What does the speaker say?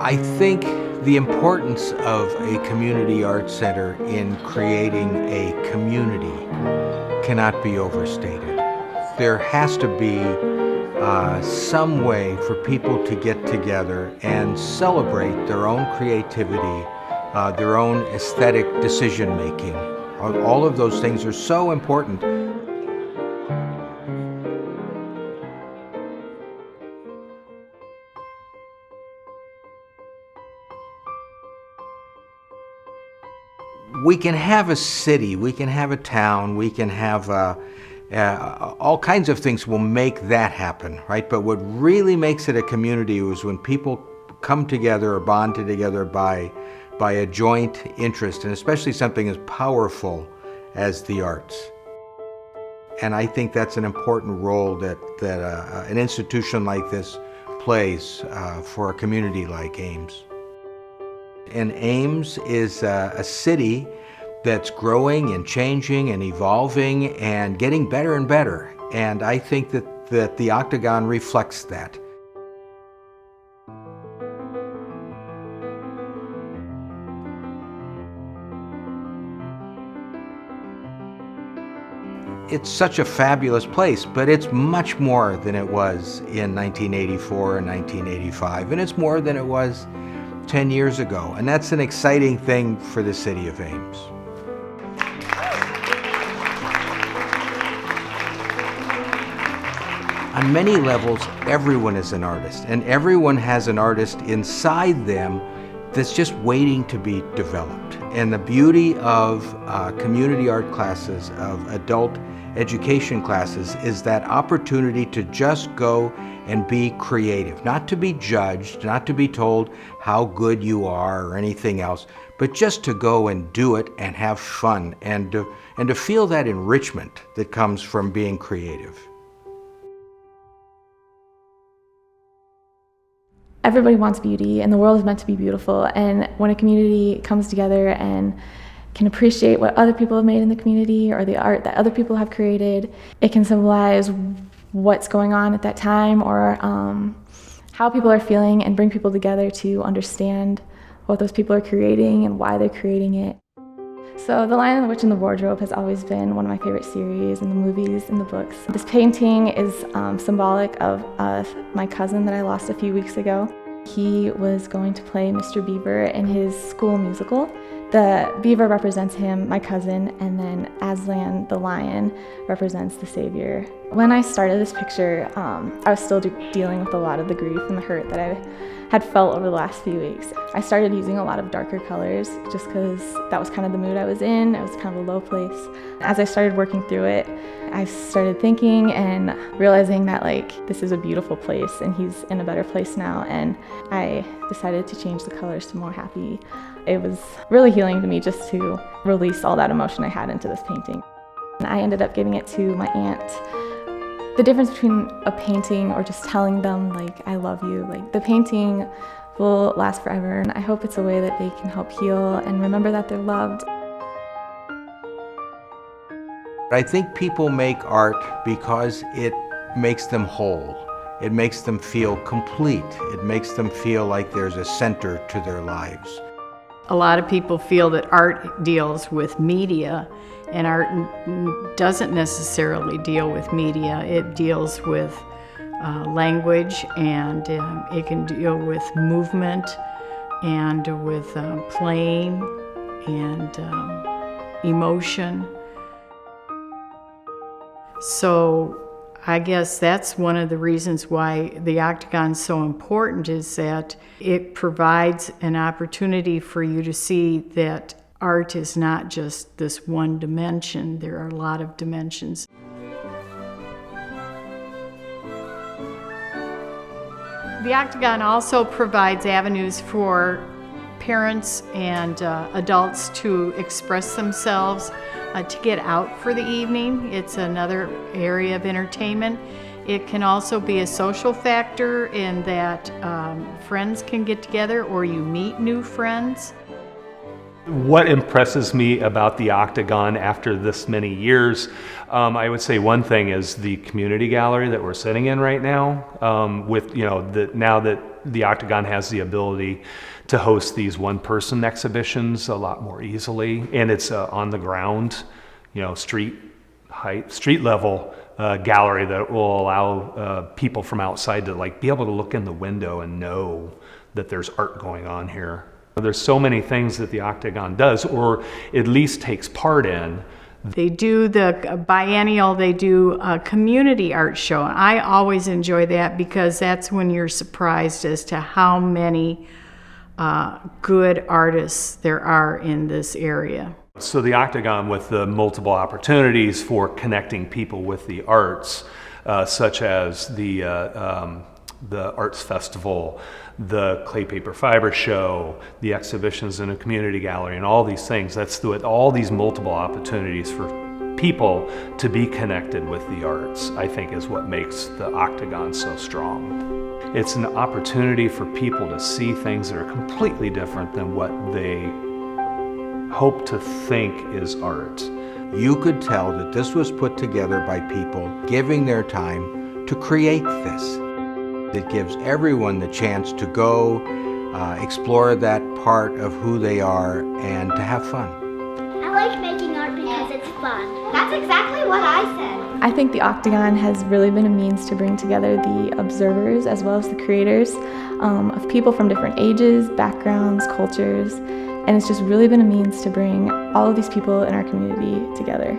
I think the importance of a community arts center in creating a community cannot be overstated. There has to be some way for people to get together and celebrate their own creativity, their own aesthetic decision making. All of those things are so important. We can have a city, we can have a town, we can have all kinds of things will make that happen, right? But what really makes it a community is when people come together or bond together by a joint interest, and especially something as powerful as the arts. And I think that's an important role that an institution like this plays for a community like Ames. And Ames is a city that's growing and changing and evolving and getting better and better. And I think that the Octagon reflects that. It's such a fabulous place, but it's much more than it was in 1984 and 1985, and it's more than it was 10 years ago, and that's an exciting thing for the city of Ames. On many levels, everyone is an artist, and everyone has an artist inside them that's just waiting to be developed. And the beauty of community art classes, of adult education classes, is that opportunity to just go and be creative, not to be judged, not to be told how good you are or anything else, but just to go and do it and have fun and to feel that enrichment that comes from being creative. Everybody wants beauty, and the world is meant to be beautiful, and when a community comes together and can appreciate what other people have made in the community or the art that other people have created, it can symbolize what's going on at that time or how people are feeling, and bring people together to understand what those people are creating and why they're creating it. So The Lion, the Witch, and the Wardrobe has always been one of my favorite series in the movies and the books. This painting is symbolic of my cousin that I lost a few weeks ago. He was going to play Mr. Beaver in his school musical. The beaver represents him, my cousin, and then Aslan, the lion, represents the savior. When I started this picture, I was still dealing with a lot of the grief and the hurt that I had felt over the last few weeks. I started using a lot of darker colors just because that was kind of the mood I was in. It was kind of a low place. As I started working through it, I started thinking and realizing that this is a beautiful place and he's in a better place now, and I decided to change the colors to more happy. It was really healing to me just to release all that emotion I had into this painting. And I ended up giving it to my aunt. The difference between a painting or just telling them I love you, the painting will last forever, and I hope it's a way that they can help heal and remember that they're loved. I think people make art because it makes them whole. It makes them feel complete. It makes them feel like there's a center to their lives. A lot of people feel that art deals with media, and art doesn't necessarily deal with media. It deals with language, and it can deal with movement and with playing and emotion. So I guess that's one of the reasons why the Octagon's so important, is that it provides an opportunity for you to see that art is not just this one dimension. There are a lot of dimensions. The Octagon also provides avenues for parents and adults to express themselves, to get out for the evening. It's another area of entertainment. It can also be a social factor in that friends can get together or you meet new friends. What impresses me about the Octagon after this many years, I would say one thing is the community gallery that we're sitting in right now. With now that the Octagon has the ability to host these one-person exhibitions a lot more easily, and it's on the ground, street level gallery that will allow people from outside to be able to look in the window and know that there's art going on here. There's so many things that the Octagon does, or at least takes part in. They do the biennial, they do a community art show. And I always enjoy that because that's when you're surprised as to how many good artists there are in this area. So the Octagon, with the multiple opportunities for connecting people with the arts, such as the Arts Festival, the Clay Paper Fiber Show, the exhibitions in a community gallery, and all these things. That's all these multiple opportunities for people to be connected with the arts, I think, is what makes the Octagon so strong. It's an opportunity for people to see things that are completely different than what they hope to think is art. You could tell that this was put together by people giving their time to create this. It gives everyone the chance to go explore that part of who they are and to have fun. I like making art because it's fun. That's exactly what I said. I think the Octagon has really been a means to bring together the observers as well as the creators of people from different ages, backgrounds, cultures, and it's just really been a means to bring all of these people in our community together.